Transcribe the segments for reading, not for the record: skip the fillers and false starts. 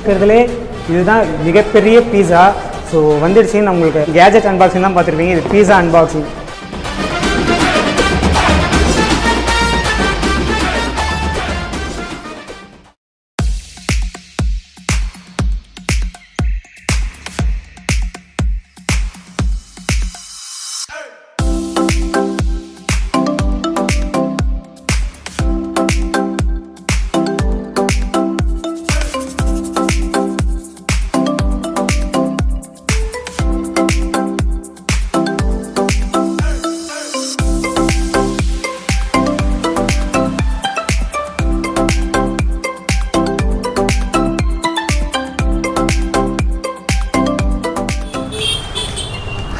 இருக்கிறதுலே இதுதான் மிகப்பெரிய பீஸா. ஸோ வந்துடுச்சு. நான் உங்களுக்கு கேஜெட் அன்பாக்சிங் தான் பார்த்துருப்பீங்க. இது pizza unboxing.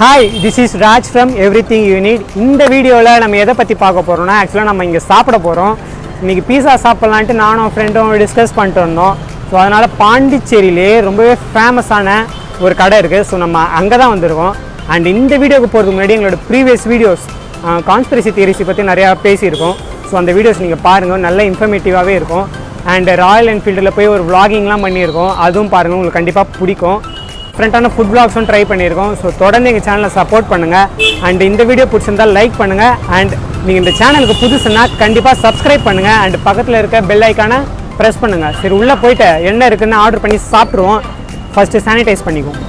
Hi, this is Raj from everything you need. இந்த வீடியோவில் நம்ம எதை பற்றி பார்க்க போகிறோம்னா, ஆக்சுவலாக நம்ம இங்கே சாப்பிட போகிறோம். இன்றைக்கி பீஸா சாப்பிட்லான்ட்டு நானும் ஃப்ரெண்டும் டிஸ்கஸ் பண்ணிட்டு வந்தோம். ஸோ அதனால் பாண்டிச்சேரியிலே ரொம்பவே ஃபேமஸான ஒரு கடை இருக்குது. ஸோ நம்ம அங்கே தான் வந்திருக்கோம். அண்ட் இந்த வீடியோக்கு போகிறதுக்கு முன்னாடி எங்களோட ப்ரீவியஸ் வீடியோஸ் கான்ஸ்பிரசி தியரிஸை பற்றி நிறையா பேசியிருக்கோம். ஸோ அந்த வீடியோஸ் நீங்கள் பாருங்கள், நல்ல இன்ஃபர்மேட்டிவாகவே இருக்கும். அண்ட் ராயல் என்ஃபீல்டில் போய் ஒரு விளாகிங்லாம் பண்ணியிருக்கோம், அதுவும் பாருங்கள், உங்களுக்கு கண்டிப்பாக பிடிக்கும். டிஃப்ரெண்ட்டான ஃபுட் பிளாக்ஸும் ட்ரை பண்ணியிருக்கோம். ஸோ தொடர்ந்து எங்கள் சேனலை சப்போர்ட் பண்ணுங்கள். அண்ட் இந்த வீடியோ பிடிச்சிருந்தால் லைக் பண்ணுங்கள். அண்ட் நீங்கள் இந்த சேனலுக்கு புதுசுன்னா கண்டிப்பாக சப்ஸ்கிரைப் பண்ணுங்கள். அண்ட் பக்கத்தில் இருக்க பெல் ஐக்கானை ப்ரெஸ் பண்ணுங்கள். சரி, உள்ளே போய்ட்டு என்ன இருக்குதுன்னு ஆர்டர் பண்ணி சாப்பிட்ருவோம். ஃபஸ்ட்டு சானிடைஸ் பண்ணிக்குவோம்.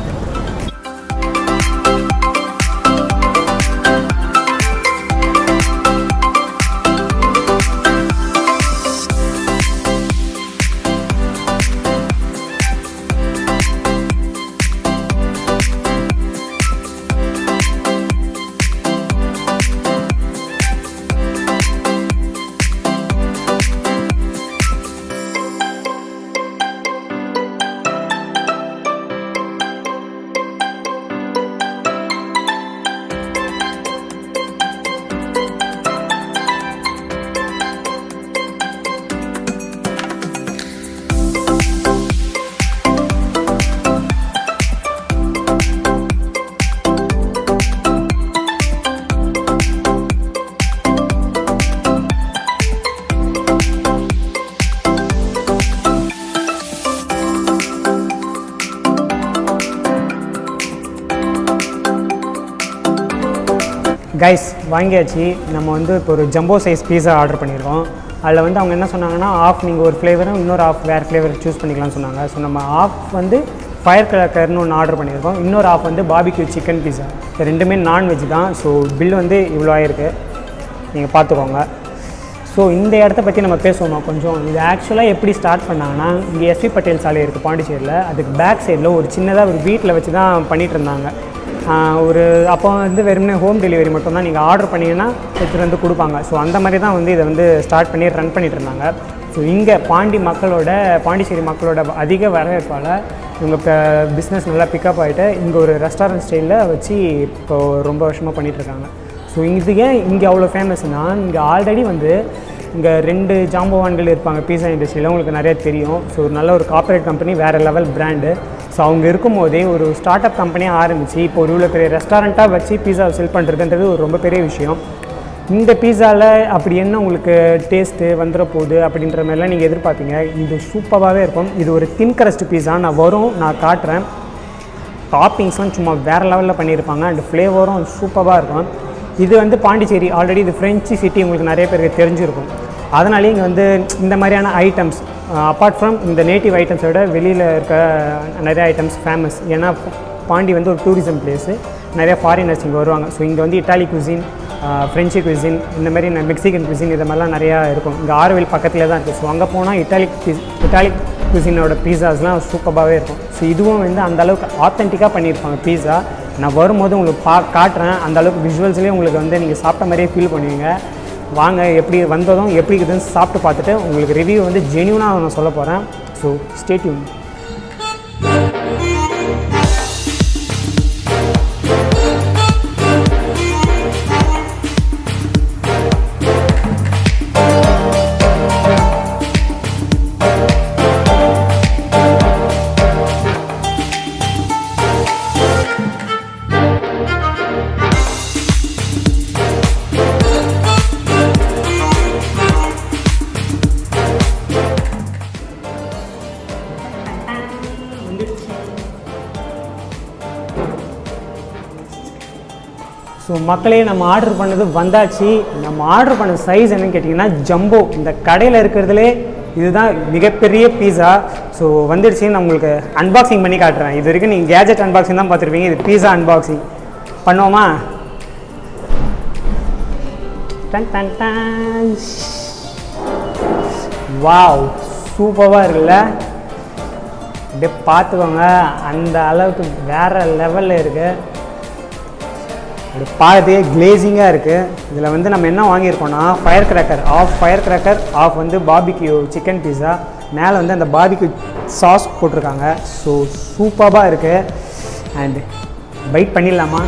கைஸ், வாங்கியாச்சு. நம்ம வந்து இப்போ ஒரு ஜம்போ சைஸ் பீஸா ஆர்டர் பண்ணியிருக்கோம். அதில் வந்து அவங்க என்ன சொன்னாங்கன்னா, ஆஃப் நீங்கள் ஒரு ஃப்ளேவரும் இன்னொரு ஆஃப் வேறு ஃப்ளேவர் சூஸ் பண்ணிக்கலாம்னு சொன்னாங்க. ஸோ நம்ம ஆஃப் வந்து ஃபயர் கிராக்கர்னு ஒன்று ஆர்டர் பண்ணியிருக்கோம். இன்னொரு ஆஃப் வந்து பாபிக்யூ சிக்கன் பீஸா. இது ரெண்டுமே நான்வெஜ் தான். ஸோ பில் வந்து இவ்வளோ ஆயிருக்கு, நீங்கள் பார்த்துக்கோங்க. ஸோ இந்த இடத்த பற்றி நம்ம பேசுவோமா கொஞ்சம். இது ஆக்சுவலாக எப்படி ஸ்டார்ட் பண்ணாங்கன்னா, இங்கே எஸ்வி பட்டேல் சாலை இருக்குது பாண்டிச்சேரியில். அதுக்கு பேக் சைடில் ஒரு சின்னதாக ஒரு வீட்டில் வச்சு தான் பண்ணிகிட்டு இருந்தாங்க. அப்போ வந்து வெறுமனே ஹோம் டெலிவரி மட்டும் தான், நீங்கள் ஆர்டர் பண்ணிங்கன்னா எடுத்துகிட்டு வந்து கொடுப்பாங்க. ஸோ அந்த மாதிரி தான் வந்து இதை வந்து ஸ்டார்ட் பண்ணி ரன் பண்ணிகிட்டு இருந்தாங்க. ஸோ இங்கே பாண்டிச்சேரி மக்களோட அதிக வரவேற்பால் இவங்க பிஸ்னஸ் நல்லா பிக்கப் ஆகிட்டு இங்கே ஒரு ரெஸ்டாரண்ட் ஸ்டைலில் வச்சு இப்போது ரொம்ப வருஷமாக பண்ணிகிட்ருக்காங்க. ஸோ இது ஏன் இங்கே அவ்வளோ ஃபேமஸ்னால், இங்கே ஆல்ரெடி வந்து இங்கே 2 ஜாம்பவான்கள் இருப்பாங்க பீஸா இண்டஸ்ட்ரியில், உங்களுக்கு நிறையா தெரியும். ஸோ ஒரு நல்ல ஒரு கார்ப்பரேட் கம்பெனி, வேறு லெவல் பிராண்டு. ஸோ அவங்க இருக்கும்போதே ஒரு ஸ்டார்ட் அப் கம்பெனியாக ஆரம்பித்து இப்போ ஒரு இவ்வளோ பெரிய ரெஸ்டாரண்ட்டாக வச்சு பீஸாவை செல் பண்ணுறதுன்றது ஒரு ரொம்ப பெரிய விஷயம். இந்த பீஸாவில் அப்படி என்ன உங்களுக்கு டேஸ்ட்டு வந்துட போகுது அப்படின்ற மாதிரிலாம் நீங்கள் எதிர்பார்த்தீங்க. இது சூப்பராகவே இருக்கும். இது ஒரு தின் கிரஸ்ட் பீஸா. நான் காட்டுறேன். டாப்பிங்ஸ்லாம் சும்மா வேறு லெவலில் பண்ணியிருப்பாங்க. அண்ட் ஃப்ளேவரும் சூப்பராக இருக்கும். இது வந்து பாண்டிச்சேரி ஆல்ரெடி இது ஃப்ரெஞ்சு சிட்டி, உங்களுக்கு நிறைய பேருக்கு தெரிஞ்சிருக்கும். அதனாலே இங்கே வந்து இந்த மாதிரியான ஐட்டம்ஸ் அப்பார்ட் ஃப்ரம் இந்த நேட்டிவ் ஐட்டம்ஸை விட வெளியில் இருக்க நிறைய ஐட்டம்ஸ் ஃபேமஸ். ஏன்னா பாண்டி வந்து ஒரு டூரிசம் பிளேஸு, நிறையா ஃபாரினர்ஸ் இங்கே வருவாங்க. ஸோ இங்கே வந்து இட்டாலி குசின், ஃப்ரெஞ்சு குசின், இந்த மாதிரி மெக்சிகன் குசின் இது மாதிரிலாம் நிறையா இருக்கும். இங்கே ஆரோவில் பக்கத்தில் தான் இருக்குது. ஸோ அங்கே போனால் இட்டாலிக் குசினோட பீஸாஸ்லாம் சூப்பராகவே இருக்கும். ஸோ இதுவும் வந்து அந்தளவுக்கு ஆத்தென்டிக்காக பண்ணியிருப்பாங்க பீஸா. நான் வரும்போது உங்களுக்கு காட்டுறேன். அந்தளவுக்கு விஷுவல்ஸ்லேயே உங்களுக்கு வந்து நீங்கள் சாப்பிட்ட மாதிரியே ஃபீல் பண்ணுவீங்க. வாங்க, எப்படி வந்ததும் எப்படி இருக்குதுன்னு சாப்பிட்டு பார்த்துட்டு உங்களுக்கு ரிவ்யூ வந்து ஜென்யூனாக நான் சொல்ல போகிறேன். So stay tune. ஸோ மக்களே நம்ம ஆர்டர் பண்ணது வந்தாச்சு. நம்ம ஆர்டர் பண்ண சைஸ் என்னன்னு கேட்டிங்கன்னா ஜம்போ. இந்த கடையில் இருக்கிறதுலே இதுதான் மிகப்பெரிய பீஸா. ஸோ வந்துடுச்சு. நான் உங்களுக்கு அன்பாக்சிங் பண்ணி காட்டுறேன். இது வரைக்கும் நீங்கள் கேஜெட் அன்பாக்சிங் தான் பார்த்துருப்பீங்க. இது பீஸா அன்பாக்சிங் பண்ணுவோமா? Done done done. வாவ், சூப்பராக இருக்குல்ல? அப்படியே பார்த்துக்கோங்க, அந்த அளவுக்கு வேறு லெவலில் இருக்குது. அப்படி பார்க்கறதுக்கே கிளேசிங்காக இருக்குது. இதில் வந்து நம்ம என்ன வாங்கியிருக்கோன்னா ஃபயர் கிராக்கர் ஆஃப் வந்து பார்பிக்யூ சிக்கன் பீஸா. மேலே வந்து அந்த பார்பிக்யூ சாஸ் போட்டிருக்காங்க. ஸோ சூப்பராக இருக்குது. அண்ட் பைட் பண்ணிடலாமா?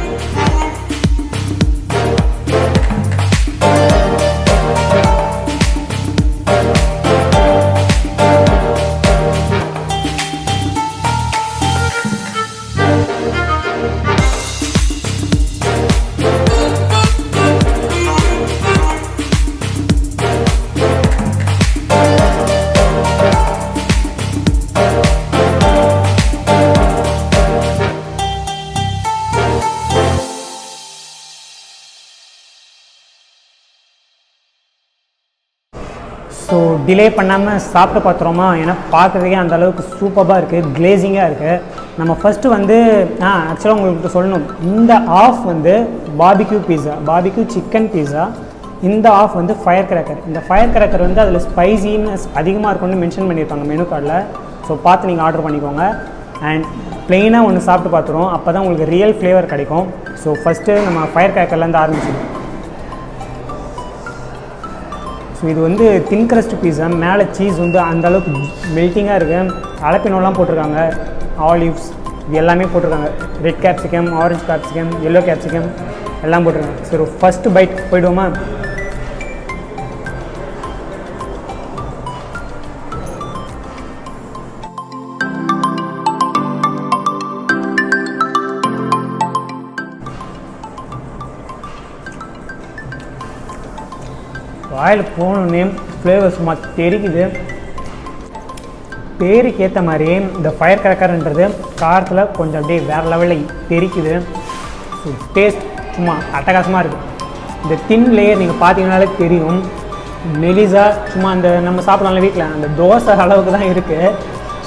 ஸோ டிலே பண்ணாமல் சாப்பிட்டு பார்த்துறோமா? ஏன்னா பார்க்குறதுக்கே அந்த அளவுக்கு சூப்பராக இருக்குது, கிளேசிங்காக இருக்குது. நம்ம ஃபஸ்ட்டு வந்து ஆக்சுவலாக உங்களுக்கு சொல்லணும், இந்த ஆஃப் வந்து பார்பிக்யூ சிக்கன் பீஸா. இந்த ஆஃப் வந்து ஃபயர் கிராக்கர். இந்த ஃபயர் கிராக்கர் வந்து அதில் ஸ்பைசினஸ் அதிகமாக இருக்கும்னு மென்ஷன் பண்ணியிருப்பாங்க மெனு கார்டில். ஸோ பார்த்து நீங்கள் ஆர்டர் பண்ணிக்கோங்க. அண்ட் ப்ளெயினாக ஒன்று சாப்பிட்டு பார்த்துருவோம், அப்போ தான் உங்களுக்கு ரியல் ஃப்ளேவர் கிடைக்கும். ஸோ ஃபஸ்ட்டு நம்ம ஃபயர் கிராக்கர்லேருந்து ஆரம்பிச்சிடும். ஸோ இது வந்து தின் கிரஸ்ட் பீஸா. மேலே சீஸ் வந்து அந்தளவுக்கு மெல்ட்டிங்காக இருக்குது. அலப்பினோலாம் போட்டிருக்காங்க, ஆலிவ்ஸ் இது எல்லாமே போட்டிருக்காங்க. Red capsicum, orange capsicum, yellow capsicum எல்லாம் போட்டிருக்காங்க. சரி, ஃபஸ்ட்டு பைட் போய்டுவோமா? வாயில் போகணுன்னே ஃப்ளேவர் சும்மா தெரிக்குது. பேருக்கு ஏற்ற மாதிரி இந்த ஃபயர் கிராக்கர்ன்றது காரத்தில் கொஞ்சம் அப்படியே வேறு லெவலில் தெரிக்குது. ஸோ டேஸ்ட் சும்மா அட்டகாசமாக இருக்குது. இந்த தின் லேயர் நீங்கள் பார்த்தீங்கன்னாலே தெரியும், மெலிசா சும்மா அந்த நம்ம சாப்பிடலாம் வீட்டில் அந்த தோசை அளவுக்கு தான் இருக்குது.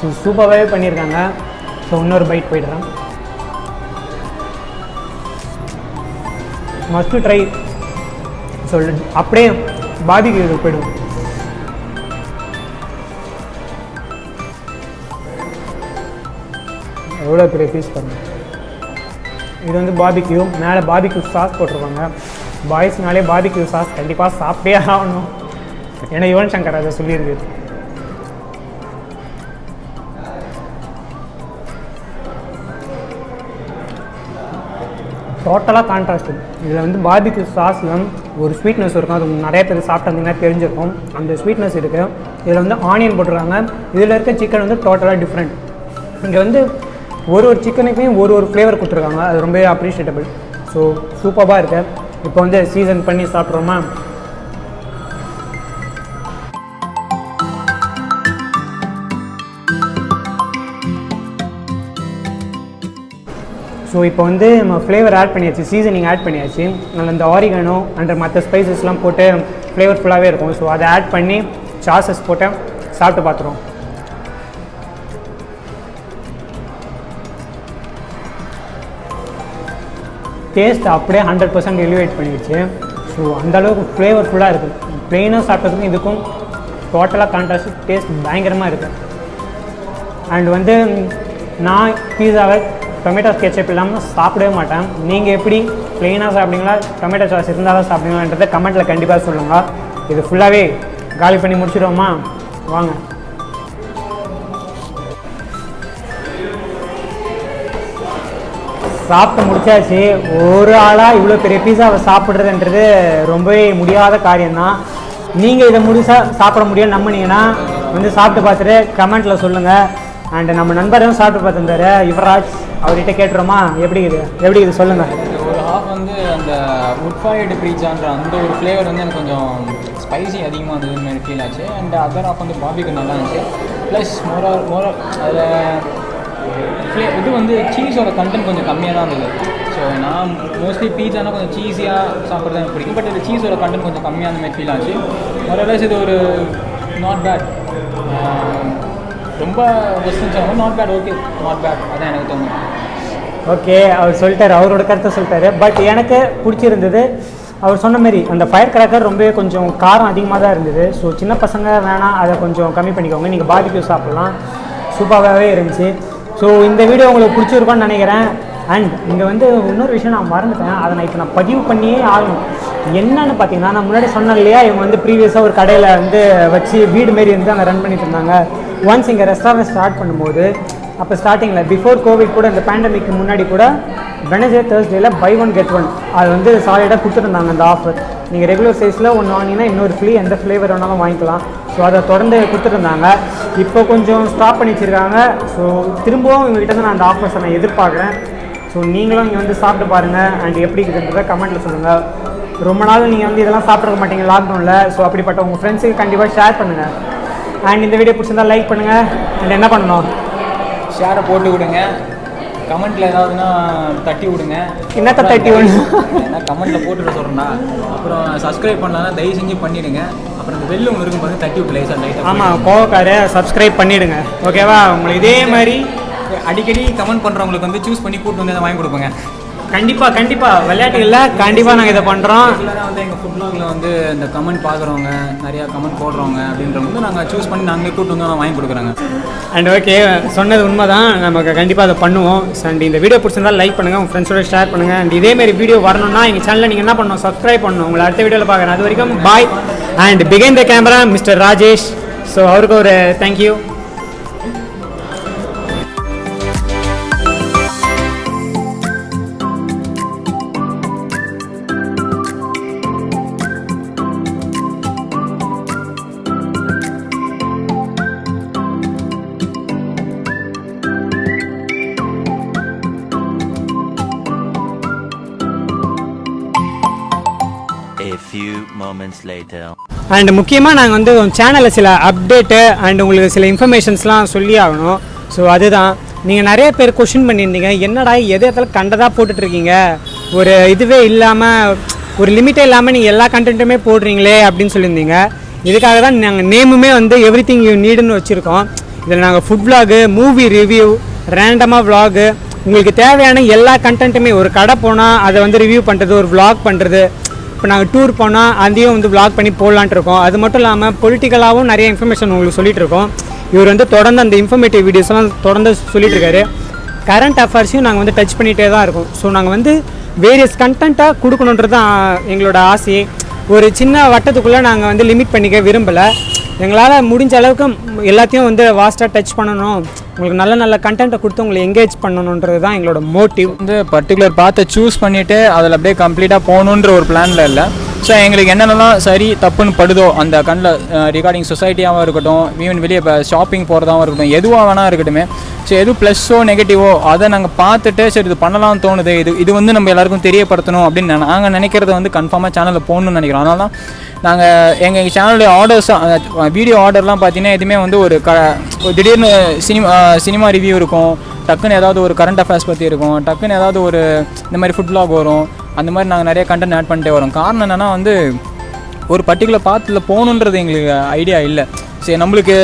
ஸோ சூப்பராகவே பண்ணியிருக்காங்க. ஸோ இன்னொரு பைட் போய்டுறேன். Must try. ஸோ அப்படியே பார்பிக்யூ போய்டும். எவ்வளோ பெரிய பீஸ் பண்ணுங்க. இது வந்து பார்பிக்யூ, மேலே பார்பிக்யூ சாஸ் போட்டிருக்காங்க. பாய்ஸ்னாலே பார்பிக்யூ சாஸ் கண்டிப்பாக சாப்பிட்டே ஆகணும். ஏன்னா யுவன் சங்கர் அதை சொல்லியிருக்கு. டோட்டலாக கான்ட்ராஸ்ட். இதில் வந்து பார்பிக்யூ சாஸில் ஒரு ஸ்வீட்னஸ் இருக்கும். அது நிறைய பேர் சாப்பிட்டீங்கன்னா தெரிஞ்சிருக்கும். அந்த ஸ்வீட்னஸ் இருக்குது. இதில் வந்து ஆனியன் போட்டுருக்காங்க. இதில் இருக்க சிக்கன் வந்து டோட்டலாக டிஃப்ரெண்ட். இங்கே வந்து ஒரு சிக்கனுக்குமே ஒரு ஃப்ளேவர் கொடுத்துருக்காங்க. அது ரொம்பவே அப்ரிஷியேட்டபிள். ஸோ சூப்பராக இருக்குது. இப்போ வந்து சீசன் பண்ணி சாப்பிட்றோமா? ஸோ இப்போ வந்து நம்ம ஃப்ளேவர் ஆட் பண்ணியாச்சு, சீசனிங் ஆட் பண்ணியாச்சு. அதில் இந்த ஆரிகனோ அண்ட் மற்ற ஸ்பைசஸ்லாம் போட்டு ஃப்ளேவர்ஃபுல்லாகவே இருக்கும். ஸோ அதை ஆட் பண்ணி சாஸஸ் போட்டு சாப்பிட்டு பார்த்துருவோம். டேஸ்ட் அப்படியே 100% எலிவேட் பண்ணிடுச்சு. ஸோ அந்தளவுக்கு ஃப்ளேவர்ஃபுல்லாக இருக்குது. ப்ளெயினாக சாப்பிட்டதுக்கும் இதுக்கும் டோட்டலாக கான்ட்ராஸ்ட். டேஸ்ட் பயங்கரமாக இருக்குது. அண்ட் வந்து நான் பீஸாவை டொமேட்டோ கெச்சப் இல்லாமல் சாப்பிடவே மாட்டேன். நீங்கள் எப்படி ப்ளெயினாக சாப்பிட்டீங்களா, டொமேட்டோ சாஸ் இருந்தால் தான் சாப்பிடுங்களான்றதை கமெண்ட்டில் கண்டிப்பாக சொல்லுங்கள். இது ஃபுல்லாகவே காலி பண்ணி முடிச்சிடுவோமா? வாங்க. சாப்பிட்டு முடிச்சாச்சு. ஒரு ஆளாக இவ்வளோ பெரிய பீஸாவை சாப்பிட்றதுன்றது ரொம்பவே முடியாத காரியம்தான். நீங்கள் இதை முழுசாக சாப்பிட முடியும்னு நம்பினீங்கன்னா வந்து சாப்பிட்டு பார்த்துட்டு கமெண்ட்டில் சொல்லுங்கள். அண்ட் நம்ம நண்பரும் சாப்பிட்டு பார்த்துருந்தாரு யுவராஜ், அவர்கிட்ட கேட்டுருமா எப்படி இது சொல்லுங்கள். ஒரு ஹாஃப் வந்து அந்த வுட் ஃபயர்டு பீட்சான்ற அந்த ஒரு ஃப்ளேவர் வந்து எனக்கு கொஞ்சம் ஸ்பைசி அதிகமாக இருந்ததுன்னு மாதிரி ஃபீல் ஆச்சு. அண்ட் அதர் ஹாஃப் வந்து பார்பிக்யூ நல்லா இருந்துச்சு. ப்ளஸ் மோர் அதில் இது வந்து சீஸோட கண்டென்ட் கொஞ்சம் கம்மியாக தான் இருந்தது. ஸோ நான் மோஸ்ட்லி பீஸானா கொஞ்சம் சீஸியாக சாப்பிட்றது எனக்கு பிடிக்கும். பட் இது சீஸோட கண்டென்ட் கொஞ்சம் கம்மியாக அந்த மாதிரி ஃபீல் ஆச்சு. மொரலஸ் இது ஒரு நாட் பேட், ரொம்ப பெஸ்ட்டுன்னு சொல்லணும். Not bad, okay, not bad, அதான் எனக்கு தோணும். ஓகே, அவர் சொல்லிட்டார், அவரோட கருத்தை சொல்லிட்டாரு. பட் எனக்கு பிடிச்சிருந்தது அவர் சொன்ன மாரி அந்த ஃபயர் கிராக்கர் ரொம்ப கொஞ்சம் காரம் அதிகமாக தான் இருந்தது. ஸோ சின்ன பசங்க வேணாம், அதை கொஞ்சம் கம்மி பண்ணிக்கோங்க, நீங்கள் பார்பிக்யூ சாப்பிட்லாம். சூப்பராகவே இருந்துச்சு. ஸோ இந்த வீடியோ உங்களுக்கு பிடிச்சிருக்கோன்னு நினைக்கிறேன். அண்ட் இங்கே வந்து இன்னொரு விஷயம் நான் மறந்துட்டேன், அதை நான் இப்போ பதிவு பண்ணியே ஆகணும். என்னன்னு பார்த்தீங்கன்னா, நான் முன்னாடி சொன்னேன் இல்லையா, இவங்க வந்து ப்ரீவியஸாக ஒரு கடையில் வந்து வச்சு வீடு மாரி இருந்து அங்கே ரன் பண்ணிட்டு இருந்தாங்க. ஒன்ஸ் இங்கே ரெஸ்டாரண்ட் ஸ்டார்ட் பண்ணும்போது, அப்போ ஸ்டார்டிங்கில் பிஃபோர் கோவிட் கூட, இந்த பேண்டமிக்கு முன்னாடி கூட வெனஸ்டே தேர்ஸ்டேயில் பை ஒன் கெட் ஒன் அது வந்து சாலிடாக கொடுத்துருந்தாங்க அந்த ஆஃபர். நீங்கள் ரெகுலர் சைஸில் ஒன்று வாங்கினீங்கன்னா இன்னொரு ஃப்ரீ, எந்த ஃப்ளேவர் வேணாலும் வாங்கிக்கலாம். ஸோ அதை தொடர்ந்து கொடுத்துருந்தாங்க. இப்போ கொஞ்சம் ஸ்டாப் பண்ணி வச்சுருக்காங்க. ஸோ திரும்பவும் இவங்ககிட்ட தான் நான் அந்த ஆஃபர்ஸை நான் எதிர்பார்க்குறேன். ஸோ நீங்களும் இங்கே வந்து சாப்பிட்டு பாருங்கள். அண்ட் எப்படி இருக்குதுன்றதை கமெண்ட்டில் சொல்லுங்கள். ரொம்ப நாள் நீங்கள் வந்து இதெல்லாம் சாப்பிட்ருக்க மாட்டீங்க லாக்டவுனில். ஸோ அப்படிப்பட்ட உங்கள் ஃப்ரெண்ட்ஸுக்கு கண்டிப்பாக ஷேர் பண்ணுங்கள். அண்ட் இந்த வீடியோ பிடிச்சிருந்தால் லைக் பண்ணுங்கள். அண்ட் என்ன பண்ணணும், ஷேரை போட்டு விடுங்க. கமெண்ட்டில் ஏதாவதுன்னா தட்டி விடுங்க. என்னத்தை தட்டி விடுங்க? ஏன்னா கமெண்ட்டில் போட்டுவிட சொல்கிறேன்னா. அப்புறம் சப்ஸ்கிரைப் பண்ணலான்னா தயவு செஞ்சு பண்ணிவிடுங்க. அப்புறம் இந்த பெல் ஒன்று இருக்கும் பார்த்து தட்டி விட்டு லைஸாக லைட்டாக. ஆமாம், கோவக்கார சப்ஸ்கிரைப் பண்ணிவிடுங்க. ஓகேவா? உங்களுக்கு இதே மாதிரி அடிக்கடி கமெண்ட் பண்ணுறவங்களுக்கு வந்து சூஸ் பண்ணி கூட்டு வந்து அதை வாங்கி கொடுப்போங்க. கண்டிப்பாக விளையாட்டுகளில் கண்டிப்பாக நாங்கள் இதை பண்ணுறோம். ரெகுலராக வந்து எங்கள் ஃபுட் வ்ளாகில் வந்து இந்த கமெண்ட் பார்க்குறவங்க, நிறையா கமெண்ட் போடுறவங்க அப்படின்றவங்க வந்து நாங்கள் சூஸ் பண்ணி நாங்களே கூட்டு வந்து வாங்கி கொடுக்குறாங்க. அண்ட் ஓகே, சொன்னது உண்மை தான், நமக்கு கண்டிப்பாக அதை பண்ணுவோம். அண்ட் இந்த வீடியோ பிடிச்சிருந்தால் லைக் பண்ணுங்கள், உங்கள் ஃப்ரெண்ட்ஸோட ஷேர் பண்ணுங்கள். அண்ட் இதேமாரி வீடியோ வரணும்னா எங்கள் சேனலில் நீங்கள் என்ன பண்ணணும், சப்ஸ்கிரைப் பண்ணணும். உங்களை அடுத்த வீடியோவில் பார்க்குறேன். அது வரைக்கும் bye. And behind the camera mister Rajesh. So அவருக்கு ஒரு தேங்க்யூ. அண்ட் முக்கியமாக நாங்கள் வந்து சேனலில் சில அப்டேட்டு அண்ட் உங்களுக்கு சில இன்ஃபர்மேஷன்ஸ்லாம் சொல்லி ஆகணும். ஸோ அதுதான், நீங்கள் நிறைய பேர் கொஷின் பண்ணியிருந்தீங்க, என்னடா எது இடத்துல கண்டதாக போட்டுட்ருக்கீங்க, ஒரு இதுவே இல்லாமல், ஒரு லிமிட்டே இல்லாமல் நீங்கள் எல்லா கண்டென்ட்டுமே போடுறீங்களே அப்படின்னு சொல்லியிருந்தீங்க. இதுக்காக தான் நாங்கள் நேமுமே வந்து எவ்ரிதிங் யூ நீடுன்னு வச்சுருக்கோம். இதில் நாங்கள் ஃபுட் விளாகு, மூவி ரிவ்யூ, ரேண்டமாக விளாகு, உங்களுக்கு தேவையான எல்லா கண்டென்ட்டுமே, ஒரு கடை போனால் அதை வந்து ரிவ்யூ பண்ணுறது, ஒரு விளாக் பண்ணுறது, இப்போ நாங்கள் டூர் போனால் அதையும் வந்து விளாக் பண்ணி போடலான்ட்டு இருக்கோம். அது மட்டும் இல்லாமல் பொலிட்டிக்கலாகவும் நிறைய இன்ஃபர்மேஷன் உங்களுக்கு சொல்லிகிட்டு இருக்கோம். இவர் வந்து தொடர்ந்து அந்த இன்ஃபர்மேட்டிவ் வீடியோஸ்லாம் தொடர்ந்து சொல்லிட்டு இருக்காரு. கரண்ட் அஃபேர்ஸையும் நாங்கள் வந்து டச் பண்ணிகிட்டே தான் இருக்கோம். ஸோ நாங்கள் வந்து வேரியஸ் கண்டென்ட்டாக கொடுக்கணுன்றது தான் எங்களோட ஆசையே. ஒரு சின்ன வட்டத்துக்குள்ளே நாங்கள் வந்து லிமிட் பண்ணிக்க விரும்பலை. எங்களால் முடிஞ்ச அளவுக்கு எல்லாத்தையும் வந்து வாஸ்ட்டாக டச் பண்ணணும், உங்களுக்கு நல்ல நல்ல கண்டென்ட்டை கொடுத்து உங்களை என்கேஜ் பண்ணணுன்றது தான் எங்களோட மோட்டிவ். வந்து பர்டிகுலர் பார்த்து சூஸ் பண்ணிவிட்டு அதில் அப்படியே கம்ப்ளீட்டாக போகணுன்ற ஒரு பிளானில் இல்லை. ஸோ எங்களுக்கு என்னென்னலாம் சரி தப்புன்னு படுதோ அந்த கண்ணில் ரிகார்டிங் சொசைட்டியாகவும் இருக்கட்டும், ஈவன் வெளியே இப்போ ஷாப்பிங் போகிறதாகவும் இருக்கட்டும், எதுவாக வேணால் இருக்கட்டுமே. ஸோ எது ப்ளஸ்ஸோ நெகட்டிவோ அதை நாங்கள் பார்த்துட்டு சரி இது பண்ணலாம்னு தோணுது, இது வந்து நம்ம எல்லாருக்கும் தெரியப்படுத்தணும் அப்படின்னு நாங்கள் நினைக்கிறத வந்து கன்ஃபார்மாக சேனலில் போகணுன்னு நினைக்கிறோம். அதனால தான் நாங்கள் எங்கள் சேனலுடைய ஆர்டர்ஸ், வீடியோ ஆர்டர்லாம் பார்த்தீங்கன்னா எதுவுமே வந்து ஒரு திடீர்னு சினிமா ரிவ்யூ இருக்கும், டக்குன்னு ஏதாவது ஒரு கரண்ட் அஃபேர்ஸ் பற்றி இருக்கும், டக்குன்னு ஏதாவது ஒரு இந்த மாதிரி ஃபுட் விளாக் வரும். அந்த மாதிரி நாங்கள் நிறைய கண்டென்ட் ஆட் பண்ணிட்டே வரோம். காரணம் என்னென்னா வந்து ஒரு பர்டிகுலர் பாத்தில் போகணுன்றது எங்களுக்கு ஐடியா இல்லை. சரி, நம்மளுக்கு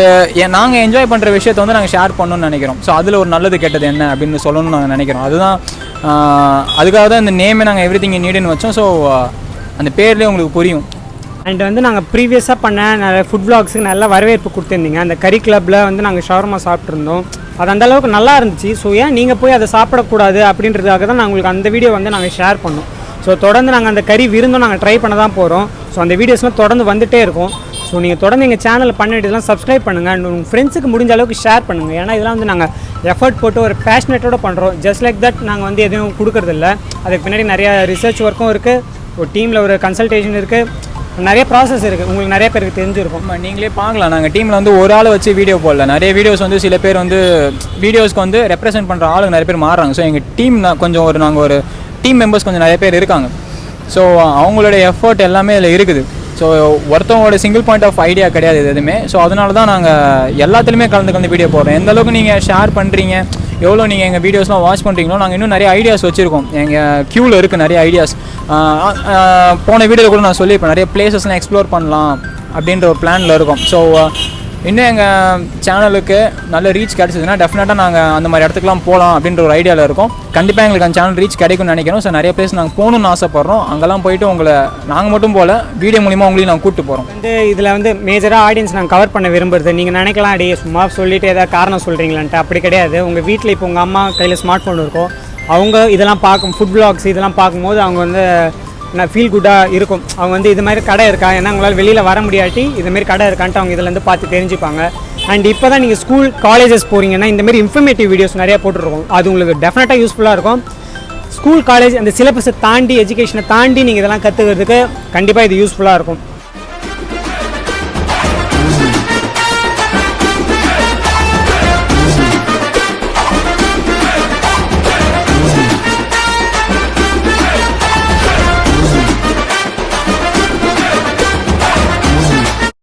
நாங்கள் என்ஜாய் பண்ணுற விஷயத்தை வந்து நாங்கள் ஷேர் பண்ணணும்னு நினைக்கிறோம். ஸோ அதில் ஒரு நல்லது கெட்டது என்ன அப்படின்னு சொல்லணும்னு நாங்கள் நினைக்கிறோம். அதுதான் அதுக்காக தான் இந்த நேமே நாங்கள் எவ்ரிதிங் யூ நீடுன்னு வச்சோம். ஸோ அந்த பேர்லேயே உங்களுக்கு புரியும். அண்ட் வந்து நாங்கள் ப்ரீவியஸாக பண்ண நிறைய ஃபுட் விளாக்ஸுக்கு நல்ல வரவேற்பு கொடுத்துருந்தீங்க. அந்த கறி கிளப்பில் வந்து நாங்கள் ஷவர்மா சாப்பிட்ருந்தோம், அது அந்தளவுக்கு நல்லா இருந்துச்சு. ஸோ ஏன் நீங்கள் போய் அதை சாப்பிடக்கூடாது அப்படின்றதுக்காக தான் நான் உங்களுக்கு அந்த வீடியோ வந்து நாங்கள் ஷேர் பண்ணோம். ஸோ தொடர்ந்து நாங்கள் அந்த கறி விருந்தும் நாங்கள் ட்ரை பண்ண தான் போகிறோம். ஸோ அந்த வீடியோஸ்லாம் தொடர்ந்து வந்துகிட்டே இருக்கும். ஸோ நீங்கள் தொடர்ந்து எங்கள் சேனலில் பண்ணிட்டுலாம் சப்ஸ்கிரைப் பண்ணுங்கள். அண்ட் உங்கள் ஃப்ரெண்ட்ஸுக்கு முடிஞ்ச அளவுக்கு ஷேர் பண்ணுங்கள். ஏன்னா இதெல்லாம் வந்து நாங்கள் எஃபர்ட் போட்டு ஒரு பேஷனேட்டோட பண்ணுறோம். ஜஸ்ட் லைக் தட் நாங்கள் வந்து எதுவும் கொடுக்குறதில்ல. அதுக்கு பின்னாடி நிறையா ரிசர்ச் ஒர்க்கும் இருக்குது, ஒரு டீமில் ஒரு கன்சல்டேஷன் இருக்குது, நிறைய ப்ராசஸ் இருக்குது. உங்களுக்கு நிறைய பேருக்கு தெரிஞ்சிருக்கும். நீங்களே பார்க்கலாம், நாங்கள் டீமில் வந்து ஒரு ஆள் வச்சு வீடியோ போடல. நிறைய வீடியோஸ் வந்து சில பேர் வந்து வீடியோஸ்க்கு வந்து ரெப்ரசென்ட் பண்ணுற ஆளுங்க நிறைய பேர் மாறுறாங்க. ஸோ எங்கள் டீம் கொஞ்சம் நாங்கள் ஒரு டீம் மெம்பர்ஸ் கொஞ்சம் நிறைய பேர் இருக்காங்க. ஸோ அவங்களோட எஃபர்ட் எல்லாமே இதில் இருக்குது. ஸோ ஒருத்தவங்களோட சிங்கிள் பாயிண்ட் ஆஃப் ஐடியா கிடையாது இது எதுவுமே. ஸோ அதனால தான் நாங்கள் எல்லாத்துலேயுமே கலந்து வீடியோ போடுறோம். எந்த அளவுக்கு நீங்கள் ஷேர் பண்ணுறீங்க, எவ்வளோ நீங்கள் எங்கள் வீடியோஸ்லாம் வாட்ச் பண்ணுறீங்களோ நாங்கள் இன்னும் நிறைய ஐடியாஸ் வச்சுருக்கோம். எங்கள் க்யூவில் இருக்குது நிறைய ஐடியாஸ். போன வீடியோவில் கூட நான் சொல்லியிருப்பேன், நிறைய பிளேசஸ்லாம் எக்ஸ்ப்ளோர் பண்ணலாம் அப்படின்ற ஒரு பிளானில் இருக்கும். ஸோ இன்னும் எங்கள் சேனலுக்கு நல்ல ரீச் கிடச்சிதுன்னா டெஃபினட்டாக நாங்கள் அந்த மாதிரி இடத்துக்குலாம் போகலாம் அப்படின்ற ஒரு ஐடியாவில் இருக்கோம். கண்டிப்பாக எங்களுக்கு அந்த சேனல் ரீச் கிடைக்கும்னு நினைக்கிறோம். ஸோ நிறைய பிளேஸ் நாங்கள் போகணுன்னு ஆசைப்பட்றோம். அங்கெல்லாம் போயிட்டு உங்களை நாங்கள் மட்டும் போகல, வீடியோ மூலிமா உங்களையும் நாங்கள் கூப்பிட்டு போகிறோம். இதில் மேஜராக ஆடியன்ஸ் நாங்கள் கவர் பண்ண விரும்புறது, நீங்கள் நினைக்கலாம் அடி சும்மா சொல்லிவிட்டு ஏதாவது காரணம் சொல்கிறீங்களான்ட்டு. அப்படி கிடையாது. உங்கள் வீட்டில் இப்போ உங்கள் அம்மா கையில் ஸ்மார்ட் ஃபோன் இருக்கும், அவங்க இதெல்லாம் பார்க்கும், ஃபுட் வ்ளாக்ஸ் இதெல்லாம் பார்க்கும்போது அவங்க நான் ஃபீல் குட்டாக இருக்கும். அவங்க இது மாதிரி கடை இருக்கா, ஏன்னா உங்களால் வெளியில் வர முடியாட்டி இதுமாரி கடை இருக்கான்ட்டு அவங்க இதிலேருந்து பார்த்து தெரிஞ்சுப்பாங்க. அண்ட் இப்போ தான் நீங்கள் ஸ்கூல் காலேஜஸ் போகிறீங்கன்னா இந்தமாரி இன்ஃபர்மேட்டிவ் வீடியோஸ் நிறையா போட்டுருக்கோம். அது உங்களுக்கு டெஃபினட்டாக யூஸ்ஃபுல்லாக இருக்கும். ஸ்கூல் காலேஜ் அந்த சிலபஸை தாண்டி எஜுகேஷனை தாண்டி நீங்கள் இதெல்லாம் கற்றுக்கிறதுக்கு கண்டிப்பாக இது யூஸ்ஃபுல்லாக இருக்கும்.